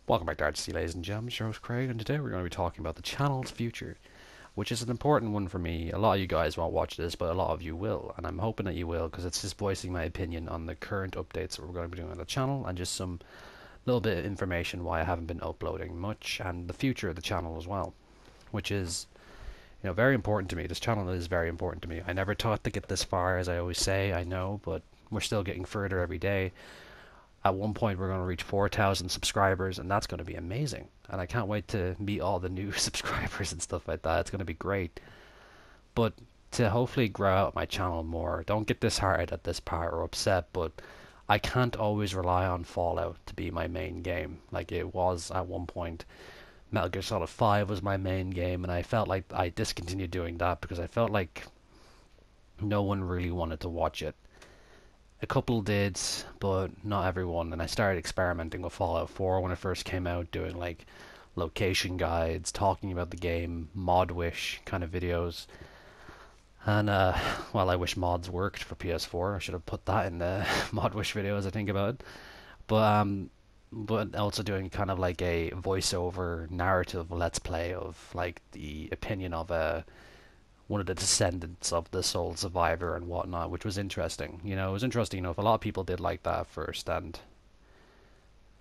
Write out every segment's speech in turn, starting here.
Welcome back to R.T.C, ladies and gentlemen. It's your host Craig, and today we're going to be talking about the channel's future, which is an important one for me. A lot of you guys won't watch this, but a lot of you will, and I'm hoping that you will, because it's just voicing my opinion on the current updates that we're going to be doing on the channel, and just some little bit of information why I haven't been uploading much, and the future of the channel as well, which is, very important to me. This channel is very important to me. I never thought to get this far, as I always say, I know, but we're still getting further every day. At one point we're going to reach 4,000 subscribers, and that's going to be amazing, and I can't wait to meet all the new subscribers and stuff like that. It's going to be great. But to hopefully grow out my channel more, don't get disheartened at this part or upset, but I can't always rely on Fallout to be my main game like it was at one point. Metal Gear Solid 5 was my main game, and I felt like I discontinued doing that because I felt like no one really wanted to watch it. A couple did, but not everyone. And I started experimenting with Fallout 4 when it first came out, doing like location guides, talking about the game, mod wish kind of videos. And well, I wish mods worked for PS4. I should have put that in the mod wish video as I think about it. But also doing kind of like a voiceover narrative let's play of like the opinion of a one of the descendants of the sole survivor and whatnot, which was interesting. It was interesting enough. A lot of people did like that at first, and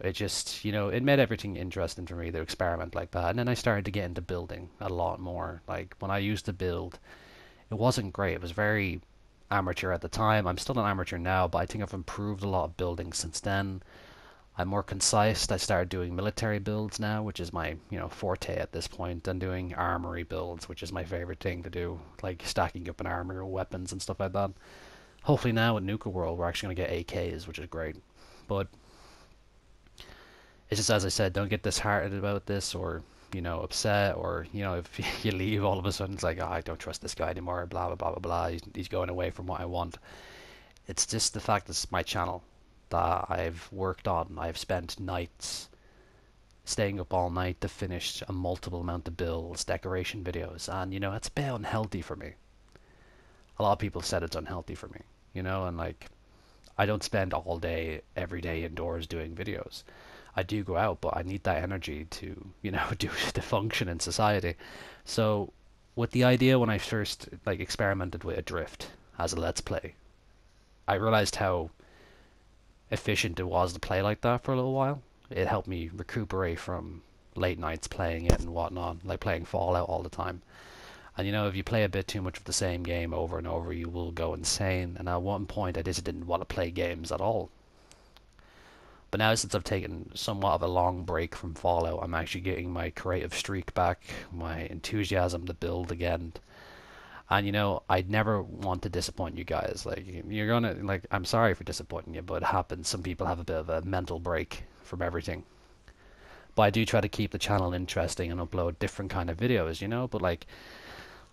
it just, it made everything interesting for me to experiment like that. And then I started to get into building a lot more. Like when I used to build, it wasn't great. It was very amateur at the time. I'm still an amateur now, but I think I've improved a lot of building since then. I'm more concise. I started doing military builds now, which is my, forte at this point, and doing armory builds, which is my favorite thing to do, like stacking up an armory or weapons and stuff like that. Hopefully now at Nuka World we're actually going to get AKs, which is great. But it's just as I said, don't get disheartened about this or, upset or, if you leave all of a sudden it's like, oh, I don't trust this guy anymore, blah, blah, blah, blah, blah. He's going away from what I want. It's just the fact that it's my channel that I've worked on. I've spent nights staying up all night to finish a multiple amount of builds, decoration videos, and it's a bit unhealthy for me. A lot of people said it's unhealthy for me, and like I don't spend all day every day indoors doing videos. I do go out, but I need that energy to, do to function in society. So with the idea when I first like experimented with Adrift as a let's play, I realized how efficient it was to play like that for a little while. It helped me recuperate from late nights playing it and whatnot, like playing Fallout all the time. And if you play a bit too much of the same game over and over, you will go insane. And at one point, I just didn't want to play games at all. But now, since I've taken somewhat of a long break from Fallout, I'm actually getting my creative streak back, my enthusiasm to build again. And I'd never want to disappoint you guys. Like you're gonna like I'm sorry for disappointing you, but it happens. Some people have a bit of a mental break from everything. But I do try to keep the channel interesting and upload different kind of videos. But like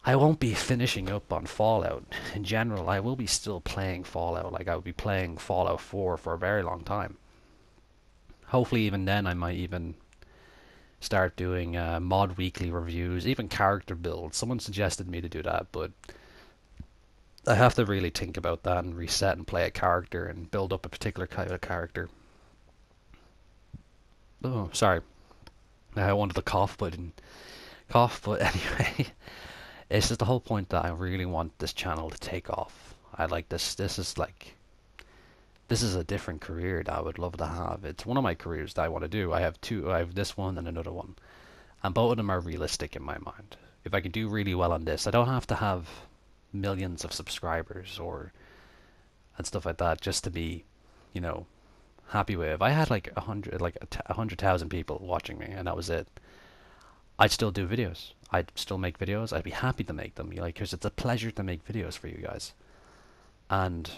I won't be finishing up on Fallout. In general, I will be still playing Fallout. Like I will be playing Fallout 4 for a very long time. Hopefully even then I might even start doing mod weekly reviews, even character builds. Someone suggested me to do that, but I have to really think about that and reset and play a character and build up a particular kind of character. Oh, sorry. I wanted to cough, but didn't cough. But anyway, it's just the whole point that I really want this channel to take off. I like this. This is a different career that I would love to have. It's one of my careers that I want to do. I have two. I have this one and another one, and both of them are realistic in my mind. If I can do really well on this, I don't have to have millions of subscribers or and stuff like that just to be, you know, happy with. If I had like 100,000 people watching me and that was it, I'd still do videos. I'd still make videos. I'd be happy to make them, because it's a pleasure to make videos for you guys. And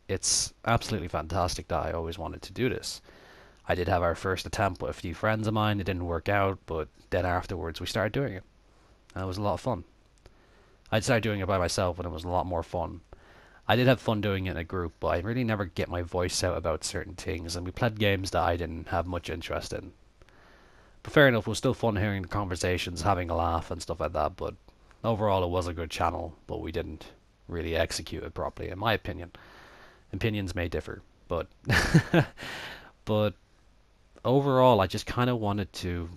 it's absolutely fantastic that I always wanted to do this. I did have our first attempt with a few friends of mine. It didn't work out, but then afterwards we started doing it. And it was a lot of fun. I started doing it by myself and it was a lot more fun. I did have fun doing it in a group, but I really never get my voice out about certain things, and we played games that I didn't have much interest in. But fair enough, it was still fun hearing the conversations, having a laugh and stuff like that, but overall it was a good channel, but we didn't really execute it properly, in my opinion. Opinions may differ, but but overall, I just kind of wanted to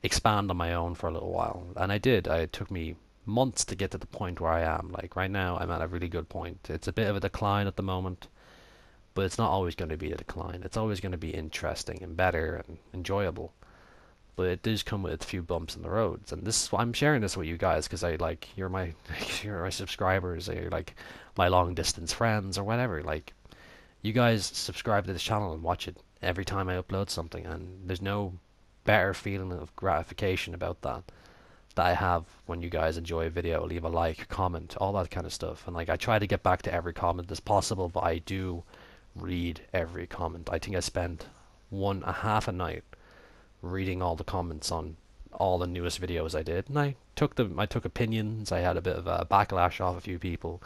expand on my own for a little while, and I did. It took me months to get to the point where I am. Like right now, I'm at a really good point. It's a bit of a decline at the moment, but it's not always going to be a decline. It's always going to be interesting and better and enjoyable. But it does come with a few bumps in the roads, and this is why I'm sharing this with you guys because I like you're my you're my subscribers, or you're like my long distance friends or whatever. Like you guys subscribe to this channel and watch it every time I upload something, and there's no better feeling of gratification about that I have when you guys enjoy a video, leave a like, comment, all that kind of stuff. And like I try to get back to every comment as possible, but I do read every comment. I think I spent a half a night reading all the comments on all the newest videos I did, and I took opinions. I had a bit of a backlash off a few people,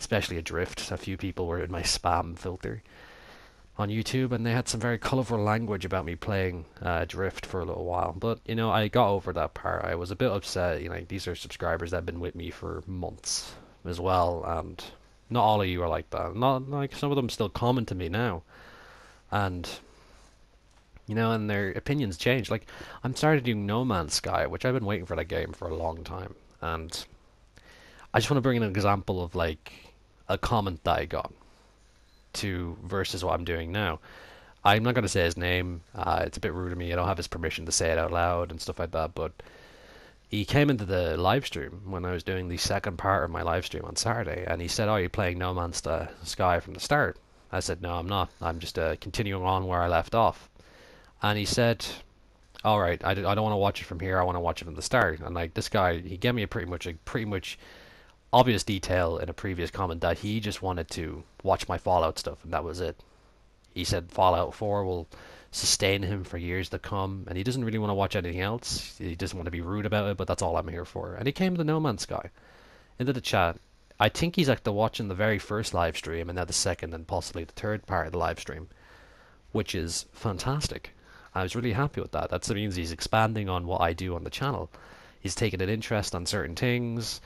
especially Adrift. A few people were in my spam filter on YouTube, and they had some very colourful language about me playing Drift for a little while. But you know, I got over that part. I was a bit upset. You know, these are subscribers that have been with me for months as well, and not all of you are like that. Not like some of them still comment to me now, and you know, and their opinions change. Like I'm started doing No Man's Sky, which I've been waiting for that game for a long time, and I just want to bring in an example of like a comment that I got to versus what I'm doing now. I'm not going to say his name. It's a bit rude of me. I don't have his permission to say it out loud and stuff like that. But he came into the live stream when I was doing the second part of my live stream on Saturday, and he said, "Oh, you're playing No Man's Sky from the start." I said, "No, I'm not. I'm just continuing on where I left off." And he said, "All right, I don't want to watch it from here. I want to watch it from the start." And like this guy, he gave me a pretty much obvious detail in a previous comment that he just wanted to watch my Fallout stuff, and that was it. He said Fallout 4 will sustain him for years to come, and he doesn't really want to watch anything else. He doesn't want to be rude about it, but that's all I'm here for. And he came to No Man's Sky into the chat. I think he's like watching the very first live stream, and now the second and possibly the third part of the live stream, which is fantastic. I was really happy with that. That means he's expanding on what I do on the channel. He's taking an interest on certain things,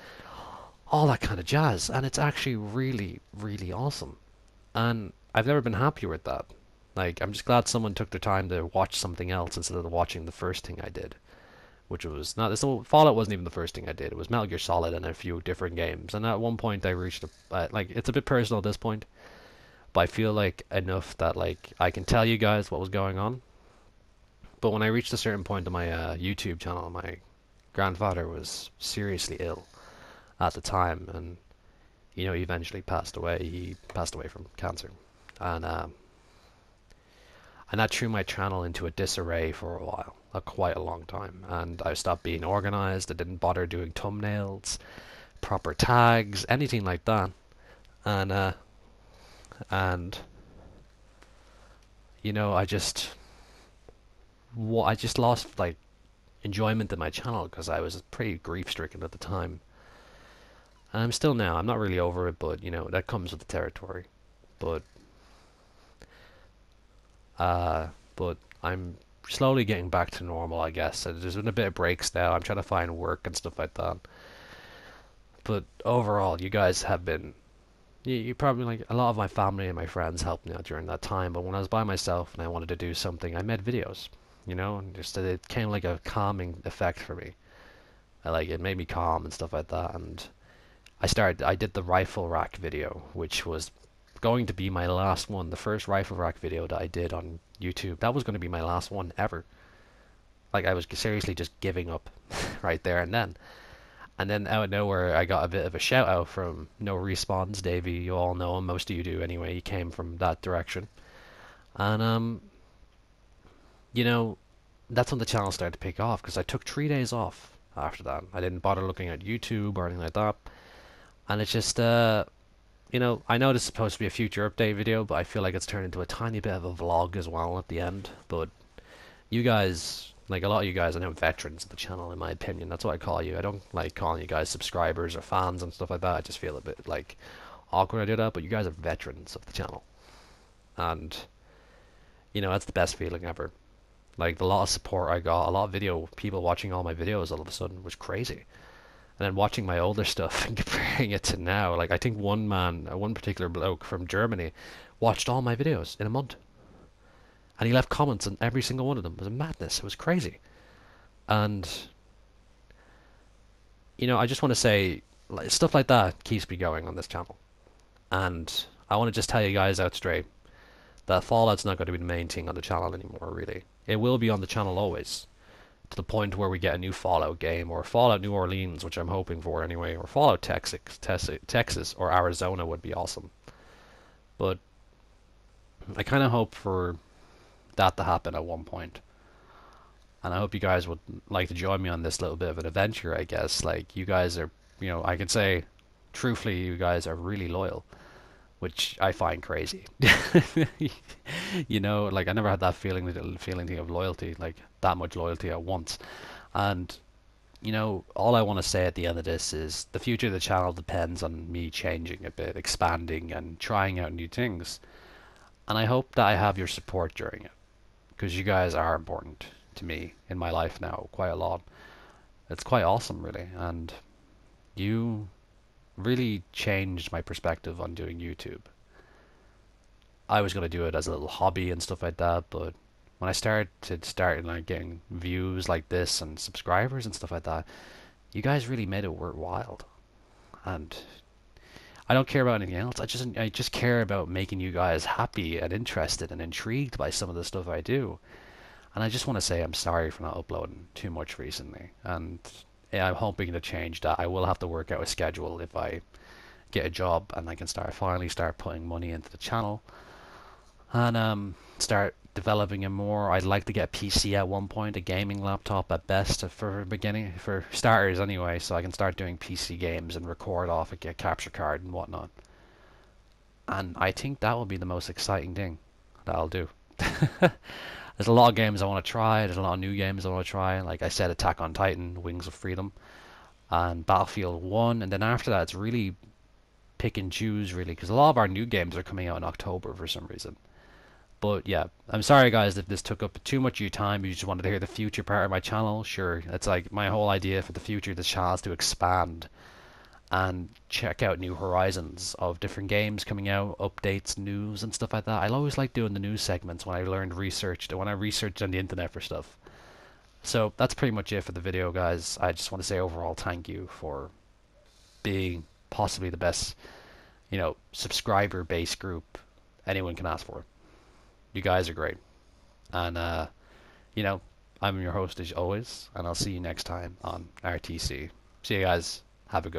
all that kind of jazz, and it's actually really, really awesome. And I've never been happier with that. Like, I'm just glad someone took the time to watch something else instead of watching the first thing I did, which was not this. Fallout wasn't even the first thing I did. It was Metal Gear Solid and a few different games. And at one point, I reached like it's a bit personal at this point, but I feel like enough that like I can tell you guys what was going on. But when I reached a certain point on my YouTube channel, my grandfather was seriously ill at the time, and you know, he eventually passed away. He passed away from cancer, and that threw my channel into a disarray for a while, quite a long time. And I stopped being organized. I didn't bother doing thumbnails, proper tags, anything like that. And and you know, I just lost like enjoyment in my channel because I was pretty grief stricken at the time. And I'm still now. I'm not really over it, but you know, that comes with the territory. But but I'm slowly getting back to normal, I guess. There's been a bit of breaks now. I'm trying to find work and stuff like that. But overall, you guys have been you probably like a lot of my family and my friends helped me out during that time. But when I was by myself and I wanted to do something, I made videos. You know, and just it came like a calming effect for me. It made me calm and stuff like that. And I did the rifle rack video, which was going to be my last one. The first rifle rack video that I did on YouTube, that was going to be my last one ever. Like, I was seriously just giving up right there and then. And then out of nowhere, I got a bit of a shout out from No Respawns, Davey. You all know him, most of you do anyway. He came from that direction. And, you know, that's when the channel started to pick off, because I took 3 days off after that. I didn't bother looking at YouTube or anything like that. And it's just, you know, I know this is supposed to be a future update video, but I feel like it's turned into a tiny bit of a vlog as well at the end. But you guys, like a lot of you guys, I know veterans of the channel, in my opinion. That's what I call you. I don't like calling you guys subscribers or fans and stuff like that. I just feel a bit like awkward I do that, but you guys are veterans of the channel. And, you know, that's the best feeling ever. Like, the lot of support I got, a lot of people watching all my videos all of a sudden was crazy. And then watching my older stuff and comparing it to now, like I think one particular bloke from Germany watched all my videos in a month. And he left comments on every single one of them. It was a madness. It was crazy. And I just want to say, like, stuff like that keeps me going on this channel. And I want to just tell you guys out straight that Fallout's not going to be the main thing on the channel anymore, really. It will be on the channel always, to the point where we get a new Fallout game, or Fallout New Orleans, which I'm hoping for anyway, or Fallout Texas or Arizona would be awesome. But I kind of hope for that to happen at one point. And I hope you guys would like to join me on this little bit of an adventure, I guess. Like, you guys are, I can say, truthfully, you guys are really loyal, which I find crazy. Like, I never had that feeling of loyalty, like that much loyalty at once. And all I want to say at the end of this is the future of the channel depends on me changing a bit, expanding, and trying out new things. And I hope that I have your support during it, because you guys are important to me in my life now quite a lot. It's quite awesome, really, and you really changed my perspective on doing YouTube. I was gonna do it as a little hobby and stuff like that, but when I started like getting views like this and subscribers and stuff like that, you guys really made it worthwhile. And I don't care about anything else. I just care about making you guys happy and interested and intrigued by some of the stuff I do. And I just want to say I'm sorry for not uploading too much recently. And yeah, I'm hoping to change that. I will have to work out a schedule if I get a job and I can finally start putting money into the channel and start developing it more. I'd like to get a PC at one point, a gaming laptop at best for starters anyway, so I can start doing PC games and record off a capture card and whatnot. And I think that will be the most exciting thing that I'll do. There's a lot of games I want to try. There's a lot of new games I want to try. Like I said, Attack on Titan, Wings of Freedom, and Battlefield 1. And then after that, it's really pick and choose, really, because a lot of our new games are coming out in October for some reason. But yeah, I'm sorry guys if this took up too much of your time. You just wanted to hear the future part of my channel. Sure, it's like my whole idea for the future of this channel is to expand and check out new horizons of different games coming out, updates, news, and stuff like that. I always like doing the news segments when I researched on the internet for stuff. So that's pretty much it for the video, guys. I just want to say overall thank you for being possibly the best, subscriber base group anyone can ask for. You guys are great. And, I'm your host as always, and I'll see you next time on R.T.C. See you guys. Have a good